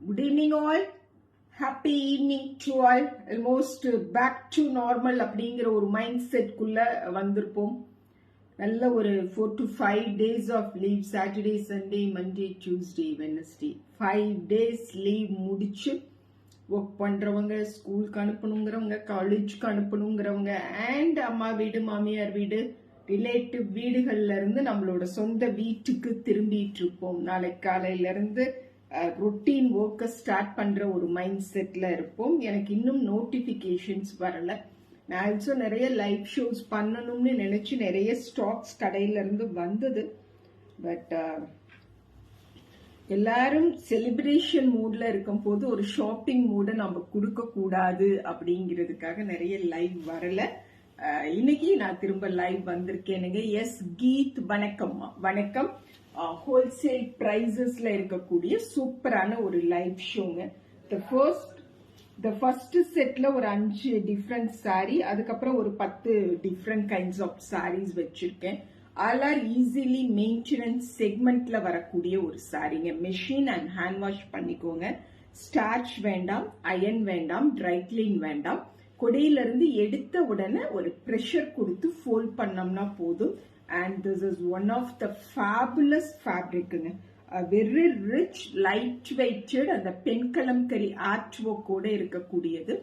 Good evening all. Happy evening to all. Almost back to normal அப்படிங்கிற ஒரு mind set குள்ள வந்திருப்போம். நல்ல ஒரு 4 to 5 days of leave, Saturday, Sunday, Monday, Tuesday, Wednesday. 5 days leave முடிச்சு work பண்றவங்க, ஸ்கூலுக்கு அனுப்பணுங்கிறவங்க, காலேஜுக்கு அனுப்பணுங்கிறவங்க, அண்ட் அம்மா வீடு, மாமியார் வீடு, ரிலேட்டிவ் வீடுகள்ல இருந்து நம்மளோட சொந்த வீட்டுக்கு திரும்பிட்டு இருப்போம். நாளைக்கு காலையில இருந்து ரொட்டீன் ஒர்க்கை ஸ்டார்ட் பண்ற ஒரு மைண்ட் செட்ல இருப்போம். எனக்கு இன்னும் நோட்டிபிகேஷன்ஸ் வரல. நான் ஆல்சோ நிறைய லைவ் ஷோஸ் பண்ணணும்னு நினைச்சு நிறைய ஸ்டாக்ஸ் கடையில இருந்து வந்தது. பட் எல்லாரும் செலிப்ரேஷன் மூட்ல இருக்கும் போது ஒரு ஷாப்பிங் மூட நம்ம கொடுக்க கூடாது அப்படிங்கிறதுக்காக நிறைய லைவ் வரல. இன்னைக்கு நான் திரும்ப லைவ் வந்திருக்கேனுங்க. எஸ் கீத், வணக்கம்மா. வணக்கம். ஹோல்சேல் பிரைசஸ்ல இருக்கக்கூடிய சூப்பரான ஒரு லைவ் ஷோங்க. த ஃபர்ஸ்ட் செட்ல ஒரு 5 டிஃப்ரெண்ட் சாரி, அதுக்கப்புறம் ஒரு 10 டிஃப்ரெண்ட் கைண்ட்ஸ் ஆஃப் சாரீஸ் வச்சிருக்கேன். ஆல் ஆர் ஈஸிலி மெயின்டெனன்ஸ் செக்மெண்ட்ல வரக்கூடிய ஒரு சாரிங்க. மெஷின் அண்ட் ஹேண்ட் வாஷ் பண்ணிக்கோங்க. ஸ்டார்ச் வேண்டாம், அயன் வேண்டாம், ட்ரை கிளீன் வேண்டாம். கொடையிலிருந்து எடுத்த உடனே ஒரு ப்ரெஷர் கொடுத்து ஃபோல்ட் பண்ணோம்னா போதும். And this is one of the fabulous fabric. Very rich, light weighted, அந்த பெண்கலம்கரி ஆர்ட் ஒர்க் கூட இருக்கக்கூடியது.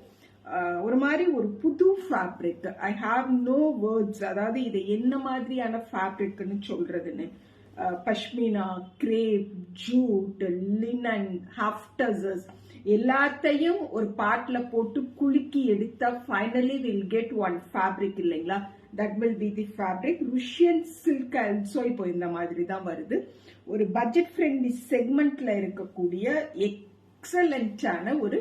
ஒரு மாதிரி ஒரு புது fabric. I have no words. அதாவது இது என்ன மாதிரியான ஃபேப்ரிக்னு சொல்றதுன்னு. பஷ்மினா, கிரேப், ஜூட், லினன், ஹாஃப்டசஸ் எல்லாத்தையும் ஒரு பாட்ல போட்டு குலுக்கி எடுத்தா finally will get one fabric இல்லைங்களா? That will be the fabric. Russian silk also இப்போ இந்த மாதிரி தான் வருது. ஒரு பட்ஜெட் ஃப்ரெண்ட்லி செக்மெண்ட்ல இருக்கக்கூடிய எக்ஸலண்டான ஒரு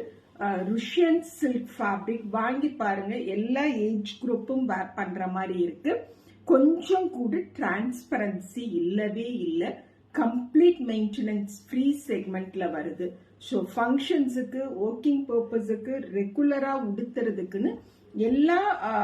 ருஷியன் சில்க் ஃபேப்ரிக் வாங்கி பாருங்க. எல்லா ஏஜ் குரூப்பும் வேர் பண்ற மாதிரி இருக்கு. கொஞ்சம் கூட டிரான்ஸ்பரன்சி இல்லவே இல்லை. கம்ப்ளீட் மெயின்டெனன்ஸ் ஃப்ரீ செக்மெண்ட்ல வருது. ஸோ ஃபங்க்ஷன்ஸுக்கு, ஒர்க்கிங் பர்பஸுக்கு, ரெகுலரா உடுத்துறதுக்குன்னு எல்லா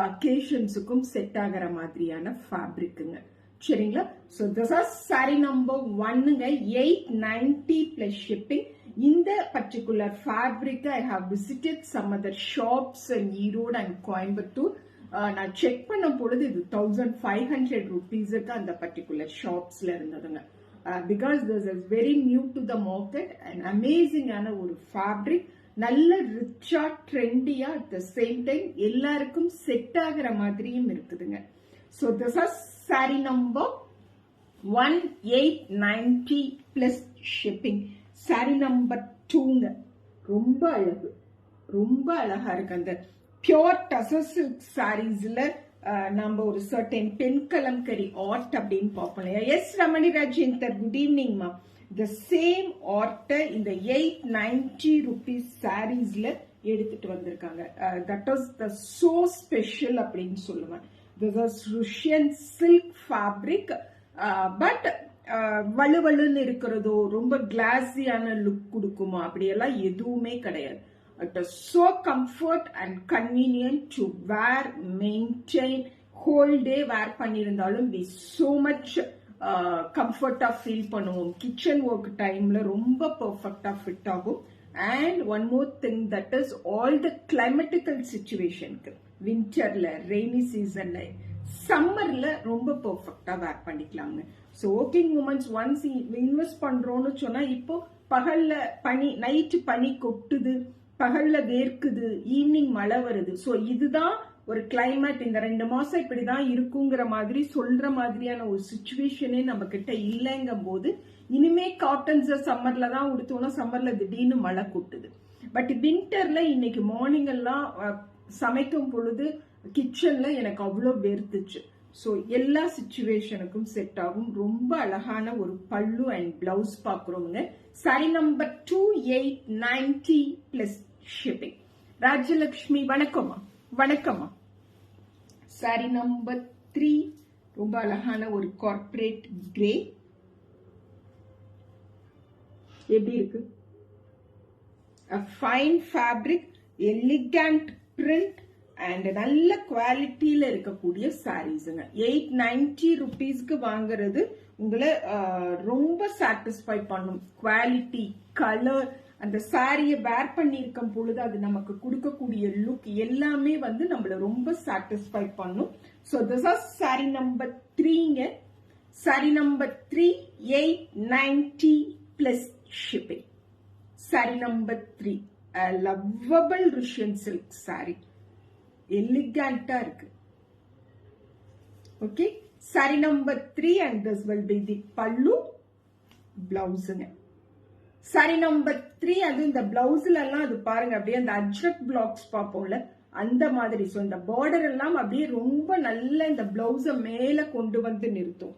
அக்கேஷன்ஸுக்கும் செட் ஆகிற மாதிரியான ஃபேப்ரிக்குங்க. சரிங்களா? So this are sorry number 1ங்க. 890 பிளஸ் ஷிப்பிங். இந்த particular fabric I have visited some other shops in Erode and Coimbatore. நான் செக் பண்ண பொழுது இது 1500 rupeesக்கு அந்த பர்டிகுலர் ஷாப்ஸ்ல இருந்ததுங்க. Because this is very new to the market and அமேசிங்கான ஒரு ஃபேப்ரிக். நல்ல ரிச்சா, ட்ரெண்டியா, அட் த சேம் டைம் எல்லாருக்கும் செட் ஆகிற மாதிரியும் இருக்குதுங்க. So this is saree number 1890 plus shipping. Saree number 2ங்க. ரொம்ப அழகு, ரொம்ப அழகா இருக்கு. அந்த பியோர் டசர் சில்க் சாரீஸ்ல நம்ம ஒரு சர்டன் பெண் கலம்கரி ஆர்ட் அப்படின்னு பார்ப்போம். Yes Ramani Rajendar, good evening மா. இந்த சேம் ஆர்ட்டை இந்த 890 rupees சாரீஸ்ல எடுத்துட்டு வந்திருக்காங்க. That is the so special அப்படின்னு சொல்லுவேன். This is Russian silk fabric. But வலுவலுன்னு இருக்கிறதோ, ரொம்ப கிளாஸியான லுக் கொடுக்குமா அப்படியெல்லாம் எதுவுமே கிடையாது. It is so comfort and convenient to wear, maintain, whole day wear பண்ணிருந்தாலும் we so much கம்ஃபர்ட்டா ஃபீல் பண்ணுவோம். கிச்சன் ஒர்க் டைம்ல ரொம்ப பெர்ஃபெக்டா ஃபிட் ஆகும். And one more thing, that is all the climatical சிச்சுவேஷனுக்கு, வின்டர்ல, ரெய்னி சீசன்ல, சம்மர்ல ரொம்ப பெர்ஃபெக்டா வேர் பண்ணிக்கலாங்க. So working womens once invest பண்றோம்னு சொன்னா, இப்போ பகல்ல பனி, நைட்டு பனி கொட்டுது, பகல்ல வேர்க்குது, ஈவினிங் மழை வருது. ஸோ இதுதான் ஒரு கிளைமேட். இந்த 2 மாசம் இப்படிதான் இருக்குங்கிற மாதிரி சொல்ற மாதிரியான ஒரு சிச்சுவேஷனே நம்ம கிட்ட இல்லைங்கும் போது, இனிமே காட்டன்ஸ் சம்மர்ல தான் உடுத்தோம்னா சம்மர்ல திடீர்னு மழை கொட்டுது. பட் வின்டர்ல இன்னைக்கு மார்னிங் எல்லாம் சமைக்கும் பொழுது கிச்சன்ல எனக்கு அவ்வளோ வேர்த்துச்சு. ஸோ எல்லா சிச்சுவேஷனுக்கும் செட் ஆகும். ரொம்ப அழகான ஒரு பல்லு அண்ட் பிளவுஸ் பாக்குறோங்க. Saree number 2890 plus shipping. Rajalakshmi, வணக்கம்மா. வணக்கம்மா. சாரி நம்பர் 3 ரொம்ப அழகான ஒரு கார்பரேட் கிரே. எப்படி இருக்கு? Fine fabric, elegant print and நல்ல குவாலிட்டியில இருக்கக்கூடிய சாரீஸுங்க. 890 rupeesக்கு வாங்குறது உங்களை ரொம்ப சாட்டிஸ்ஃபை பண்ணும். குவாலிட்டி, கலர் அந்த சாரிய வேர் பண்ணியிருக்கும் பொழுது அது நமக்கு கொடுக்கக்கூடிய லுக் எல்லாமே வந்து நம்மள ரொம்ப சாட்டிஸ்ஃபை பண்ணும். So this is saree number 3ங்க. Saree number 3 890 plus shipping. Sorry number 3 a lovable Russian silk saree. எலிகண்டா இருக்கு. Okay, saree number 3 and this will be the pallu பிளவுஸுங்க. சாரி நம்பர் 3 அது இந்த பிளவுஸ்ல எல்லாம் அது பாருங்க அப்படியே அந்த அஜ்ரக் பிளாக்ஸ் பார்ப்போம்ல அந்த மாதிரி. ஸோ இந்த பார்டர் எல்லாம் அப்படியே ரொம்ப நல்ல இந்த பிளவுஸ மேல கொண்டு வந்து நிறுத்தும்.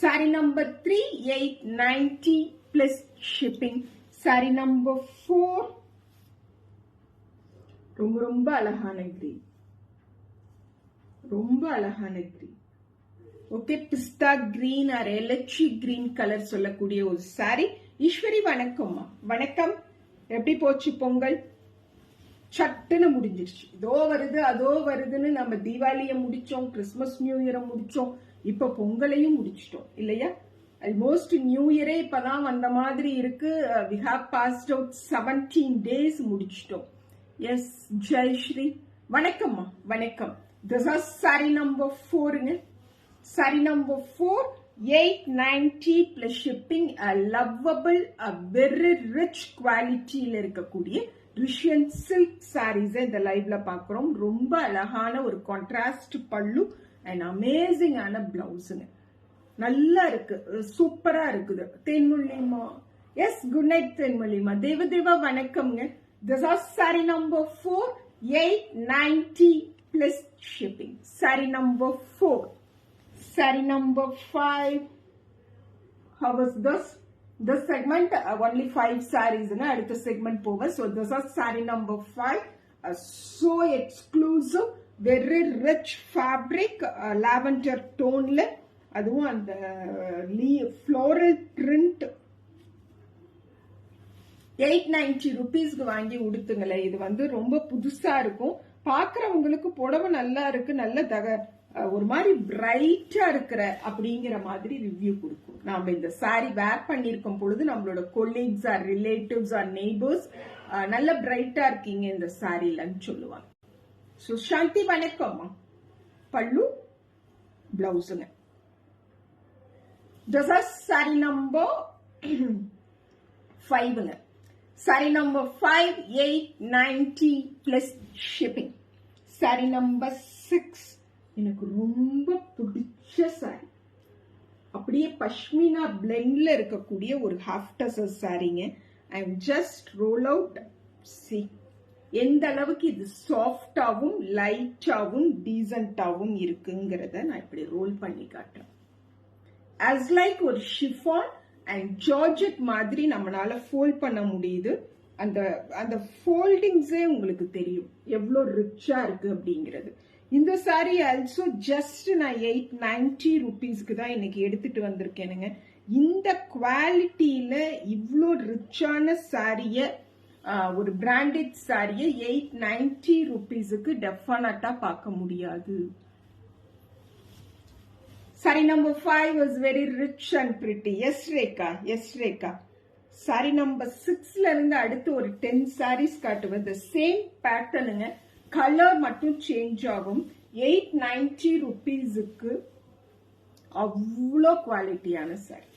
Sorry number 3 890 plus shipping. Sorry number 4 ரொம்ப ரொம்ப அழகான கிரீன், ரொம்ப அழகான கிரீன். ஓகே, பிஸ்தா கிரீன் ஆர் எலக்ட்ரி கிரீன் கலர் சொல்லக்கூடிய ஒரு சாரி. ஈஸ்வரி வணக்கம்மா. வணக்கம். எப்படி போச்சு பொங்கல்? சட்டுன்னு முடிஞ்சிருச்சு. இதோ வருது அதோ வருதுன்னு நம்ம தீபாவளியை முடிச்சோம், கிறிஸ்துமஸ் நியூ இயரை முடிச்சோம், இப்ப பொங்கலையும் முடிச்சிட்டோம் இல்லையா? ஆல்மோஸ்ட் நியூ இயரே இப்பதான் வந்த மாதிரி இருக்கு. we have passed out 17 days முடிச்சிட்டோம். எஸ் ஜெயஸ்ரீ வணக்கம்மா. வணக்கம். this is சாரி நம்பர் 4ங்க. Saree number 4 890 plus shipping. a lovable, a very rich குவாலிட்டியில இருக்கக்கூடிய ருஷியன் சில்க் சாரீஸ் இந்த லைவ்ல பாக்குறோம். ரொம்ப அழகான ஒரு கான்ட்ராஸ்ட் பல்லு அண்ட் அமேசிங்கான பிளவுஸுங்க. நல்லா இருக்கு, சூப்பரா இருக்குது. தேன்மொழிமா, எஸ் குட் நைட் தேன்மொழிமா. தேவதேவா வணக்கம்ங்க. This are sorry number 4 890 plus shipping. Sorry number 4. Sari number 5. how was this segment? Only 5 sarees na adutha segment pova. So this is saree number 5. So exclusive, very rich fabric, lavender tone la aduvum and floral print. 890 rupees க்கு வாங்கி உடுத்துங்களே. இது வந்து ரொம்ப புதுசா இருக்கும். பாக்குறவங்களுக்கு புடவை நல்லா இருக்கு, நல்ல ஒரு மாதிரி பிரைட்டா இருக்கிற அப்படிங்கிற மாதிரி ரிவ்யூ கொடுக்கும். நாம இந்த சாரி வேர் பண்ணிருக்கும் பொழுது நம்மளோட colleagues or relatives or neighbours நல்ல பிரைட்டா இருக்கீங்க இந்த சாரிலன்னு சொல்லுவாங்க. ஸோ சாந்தி வணக்கம்மா. பல்லு பிளவுஸுங்க. சாரி நம்பர் 5ங்க. Saree number 5 890 plus shipping. Sorry number 6 எனக்கு ரொம்ப பிடிச்ச சாரி. அப்படியே பஷ்மினா பிளெண்ட்ல இருக்கக்கூடிய ஒரு ஹாஃப் டசர் சாரிங்க. I am just roll out. C எந்த அளவுக்கு இது சாஃப்டாவும் லைட்டாவும் டீசென்டாவும் இருக்குங்கிறத நான் இப்படி ரோல் பண்ணி காட்டுறேன். as like ஒரு ஷிஃபான் அண்ட் ஜார்ஜெட் மாதிரி நம்மளால ஃபோல்ட் பண்ண முடியுது. அந்த ஃபோல்டிங்ஸே உங்களுக்கு தெரியும் எவ்வளோ ரிச்சா இருக்கு அப்படிங்கிறது. இந்த சாரி ஆல்சோ ஜஸ்ட் நான் 890 rupeesக்கு தான் இன்னைக்கு எடுத்துட்டு வந்திருக்கேனுங்க. இந்த குவாலிட்டியில இவ்வளோ ரிச்சான சாரிய, ஒரு பிராண்டட் சாரிய 890 rupeesக்கு டெஃபினட்டா பார்க்க முடியாது. Saree number 5 was very rich and pretty. Yes Rekha, yes Rekha. Saree number 6ல இருந்து அடுத்து ஒரு 10 sarees காட்டுவேன். the same பேட்டர்னுங்க, கலர் மட்டும் சேஞ்ச் ஆகும். 890 rupeesக்கு அவ்வளோ குவாலிட்டியான saree.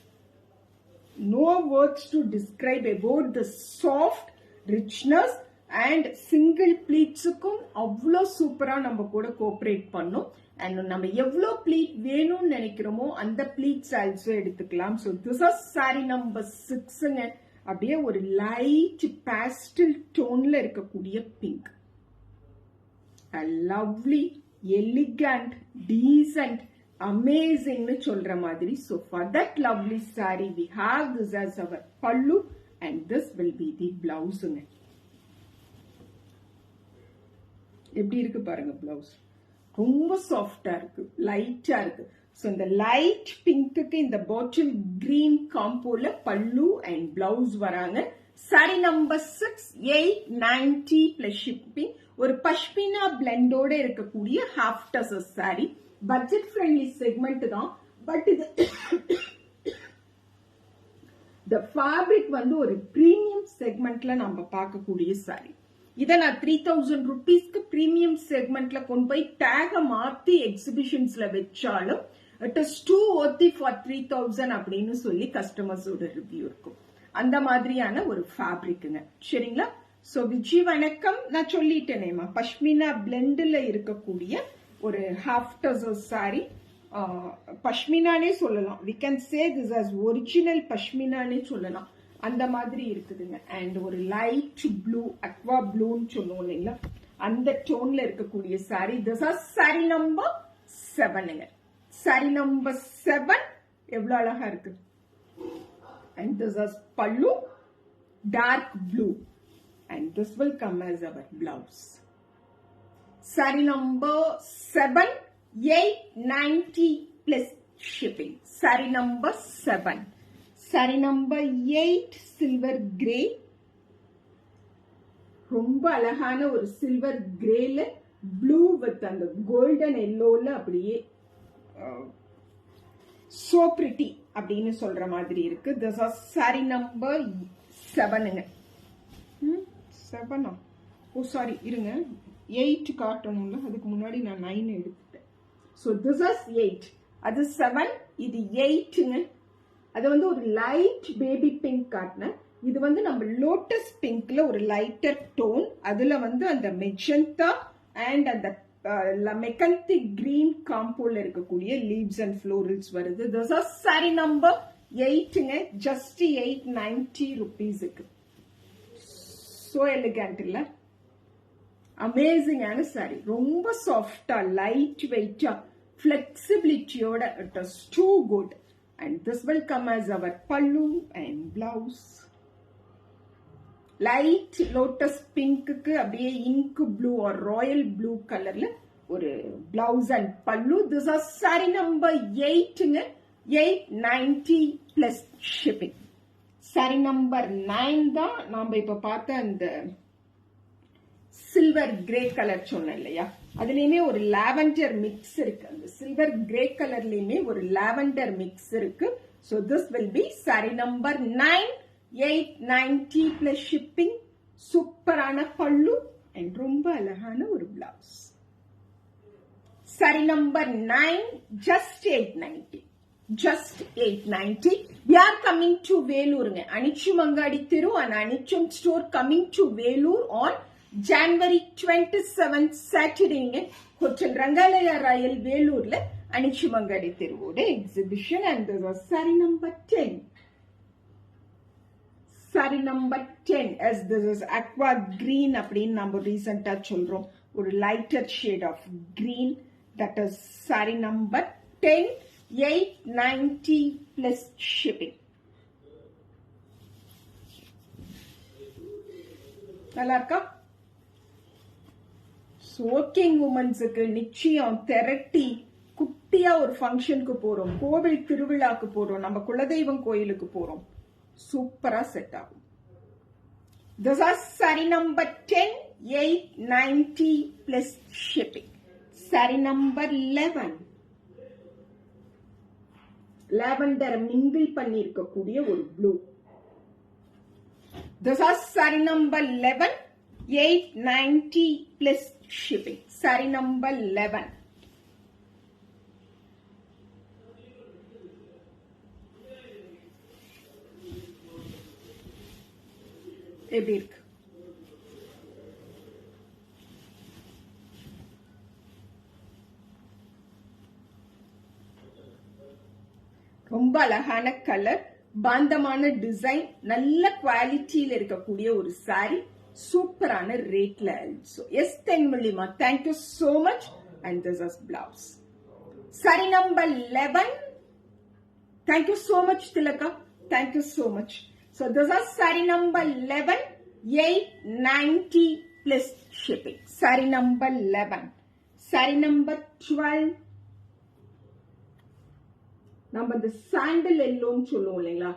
No words to describe about the soft richness and single பிளீட்ஸுக்கும் அவ்வளோ சூப்பரா நம்ம கூட கோஆபரேட் பண்ணும். அண்ட் நம்ம எவ்வளோ பிளீட் வேணும்னு நினைக்கிறோமோ அந்த பிளீட்ஸ் ஆல்சோ எடுத்துக்கலாம். So this is saree number 6ங்க. அப்படியே ஒரு லைட் பேஸ்டல் டோன்ல இருக்கக்கூடிய pink. a lovely, elegant, decent, amazing னு சொல்ற மாதிரி. So for that lovely saree we have this as our pallu and this will be the blouse. எப்படி இருக்கு பாருங்க பிளவுஸ். ரொம்ப சாஃப்டா இருக்கு, லைட்டா இருக்கு. ஸோ இந்த லைட் பிங்க்குக்கு இந்த பாட்டில் கிரீன் காம்போல பல்லு அண்ட் பிளவுஸ் வராங்க. Sorry number 6 890 plus shipping. ஒரு பஷ்மினா பிளெண்டோட இருக்கக்கூடிய half tussar sorry. Budget friendly segment தான், பட் இது இந்த ஃபேப்ரிக் வந்து ஒரு பிரீமியம் செக்மெண்ட்ல நம்ம பார்க்கக்கூடிய சாரி. இதை நான் 3000 rupeesக்கு பிரீமியம் செக்மெண்ட்ல கொண்டு போய் டேக மாத்தி எக்ஸிபிஷன்ஸ்ல வச்சாலும் it is too worthy for 3000 அப்படின்னு சொல்லி கஸ்டமர்ஸோட ரிவ்யூ இருக்கும். அந்த மாதிரியான ஒரு ஃபேப்ரிக்குங்க. சரிங்களா? சோ விஜி வணக்கம். நான் சொல்லிட்டேனேமா, பஷ்மினா பிளெண்ட்ல இருக்கக்கூடிய ஒரு ஹாஃப் டசர் சாரி. பஷ்மினானே சொல்லலாம். we can say this as original பஷ்மினானே சொல்லலாம். அந்த மாதிரி இருக்குதுங்க. அண்ட் ஒரு லைட் ப்ளூ, அக்வா ப்ளூன்னு சொல்லுவோம் இல்லைங்களா, அந்த டோன்ல இருக்கக்கூடிய saree. This are sorry number 7ங்க. சாரி நம்பர் 7 எவ்வளவு அழகா இருக்கு. And this are pallu, dark blue, and this will come as our blouse. Saree number 7, 890 plus shipping. Sorry number 7. Saree number 8, silver grey. ரொம்ப அழகான ஒரு சில்வர் கிரேல ப்ளூ வித் அந்த கோல்டன் எல்லோல அப்படியே சோ பிரிட்டி அப்படின்னு சொல்ற மாதிரி இருக்கு. திஸ் ஆர் சாரி நம்பர் 7ங்க. 7ஆ? ஓ சாரி, இருங்க, 8 காட்டணும்ல, அதுக்கு முன்னாடி நான் 9 எடுத்துட்டேன். ஸோ திஸ் இஸ் 8, அது 7, இது 8ங்க. அது வந்து ஒரு லைட் பேபி பிங்க் காட்டினேன். இது வந்து நம்ம லோட்டஸ் பிங்க்ல ஒரு லைட்டர் டோன், அதுல வந்து அந்த மெஜந்தா அண்ட் அந்த மெக்கந்திக் கிரீன் காம்போல இருக்கக்கூடிய லீவ்ஸ் அண்ட் ஃப்ளோரல்ஸ் வருது. திஸ் இஸ் சாரி நம்பர் 8ங்க. ஜஸ்ட் 890 rupeesக்கு. சோ எலிகண்ட் இல்ல? அமேசிங்கான சாரி. ரொம்ப சாஃப்டா, லைட் வெயிட்டா, ஃபிளெக்சிபிலிட்டியோட, it is too good. And this will come as our pallu and blouse. Light lotus pink க்கு அப்படியே ink blue or royal blue கலர்ல ஒரு blouse and pallu. This is saree number 8ங்க. 890 plus shipping. saree number 9 தான் நாம இப்ப பார்த்த அந்த silver grey colour சொன்னேன் இல்லையா, அதுலயுமே ஒரு லாவெண்டர் மிக்ஸ் இருக்கு. அந்த சில்வர் கிரே கலர்லயுமே ஒரு லாவெண்டர் மிக்ஸ் இருக்கு. So this will be saree number 9, 890 plus shipping. சூப்பரான பல்லு அண்ட் ரொம்ப அழகான ஒரு blouse. Saree number 9, just 890. Just 890. We are coming to Velurங்க. Anichum Angadi Theru and Anichum store coming to Velur on January 27th Saturdayங்க. ஹோட்டல் ரங்காலயா ராயல் வேலூர்ல அனிச்சும் அங்காடி தெருவோட exhibition. And this was saree number 10. saree number 10 as this is aqua green அப்படின்னு நம்ம ரீசெண்டா சொல்றோம். ஒரு lighter shade of green. That is saree number 10, 890 plus shipping. நல்லா இருக்கா? ஒர்க்கிங் உமன்ஸுக்கு நிச்சயம் திரட்டி குட்டியா ஒரு ஃபங்க்ஷனுக்கு போறோம், கோவில் திருவிழாக்கு போறோம், நம்ம குலதெய்வம் கோயிலுக்கு போறோம், சூப்பரா செட் ஆகும். This is saree number 10, 890 plus shipping. saree number 11, lavender mingle பண்ணி இருக்கக்கூடிய ஒரு blue. This is saree number 11, 890 plus shipping. saree number 11. எப்படி இருக்கு? ரொம்ப அழகான கலர், பாந்தமான டிசைன், நல்ல குவாலிட்டியில இருக்கக்கூடிய ஒரு சாரி, சூப்பரான ரேட்ல. எஸ் தென்மொழிமா, thank you so much. And this is blouse. Saree number 11. Thank you so much Thilaga, thank you so much. So this is saree number 11, 890 plus shipping. Sorry number 11. Saree number 12, நம்ம இந்த சாண்டல் எல்லோன்னு சொல்லுவோம் இல்லைங்களா,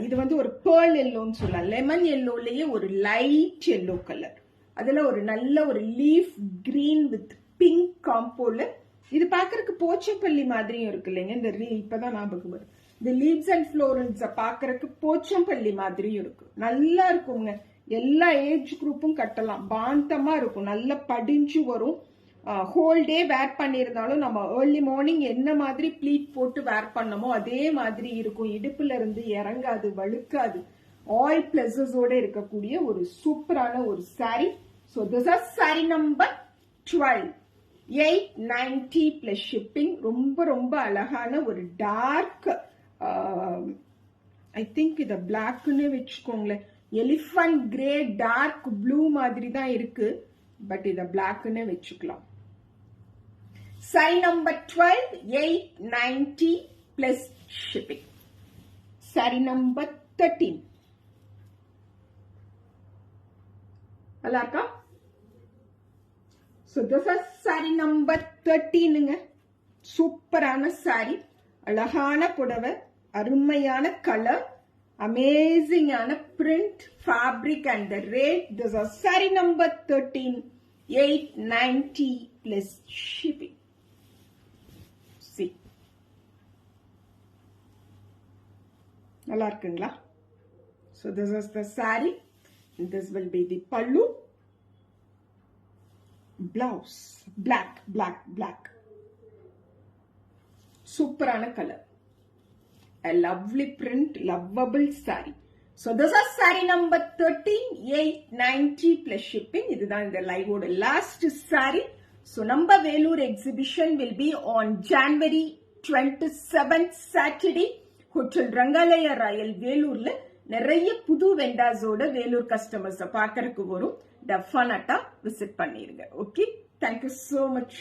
இது வந்து ஒரு பேர்ல் எல்லோன்னு சொல்லலாம். லெமன் எல்லோலயே ஒரு லைட் எல்லோ கலர், அதுல ஒரு நல்ல ஒரு லீஃப் கிரீன் வித் பிங்க் காம்போல. இது பாக்குறதுக்கு போச்சப்பள்ளி மாதிரியும் இருக்கு இல்லைங்க. இந்த இப்பதான் ஞாபகம் வரும், இந்த லீவ்ஸ் அண்ட் ஃப்ளோரல்ஸ் பாக்குறதுக்கு போச்சம்பள்ளி மாதிரியும் இருக்கு. நல்லா இருக்குங்க. எல்லா ஏஜ் குரூப்பும் கட்டலாம். பாந்தமா இருக்கும். நல்லா படிஞ்சு வரும். ஹோல் டே வேர் பண்ணியிருந்தாலும் நம்ம ஏர்லி மார்னிங் என்ன மாதிரி ப்ளீட் போட்டு வேர் பண்ணமோ அதே மாதிரி இருக்கும். இடுப்புல இருந்து இறங்காது, வழுக்காது. ஆல் பிளஸஸோட இருக்கக்கூடிய ஒரு சூப்பரான ஒரு sorry. So this is saree number 12. 890 plus shipping. ரொம்ப ரொம்ப அழகான ஒரு டார்க், ஐ திங்க் இத பிளாக்னு வச்சுக்கோங்களேன். எலிஃபண்ட் கிரே டார்க் ப்ளூ மாதிரி தான் இருக்கு. பட் இத பிளாக்னு வச்சுக்கலாம். Saree number 12, 890 plus shipping. Saree number 13. Alaka. So this is saree number 13. Superana saree. Alahana pudava. Arumayana color. Amazing print, fabric and the rate. This is saree number 13, 890 plus shipping. See. நல்லா இருக்குங்களா? So this is the saree. This will be the pallu. Blouse. Black. Superana color. A lovely print, lovable saree. So this is saree number 13, 890 plus shipping. இதுதான் இந்த லைவோட last saree. So நம்ம Vellore exhibition will be on January 27th Saturday. Hotel Rangalaya Royal வேலூர்ல நிறைய புது வெண்டாஸோட Vellore customers பார்க்கறதுக்கு வரும். டெஃபினட்டா visit பண்ணிருங்க. Okay, thank you so much.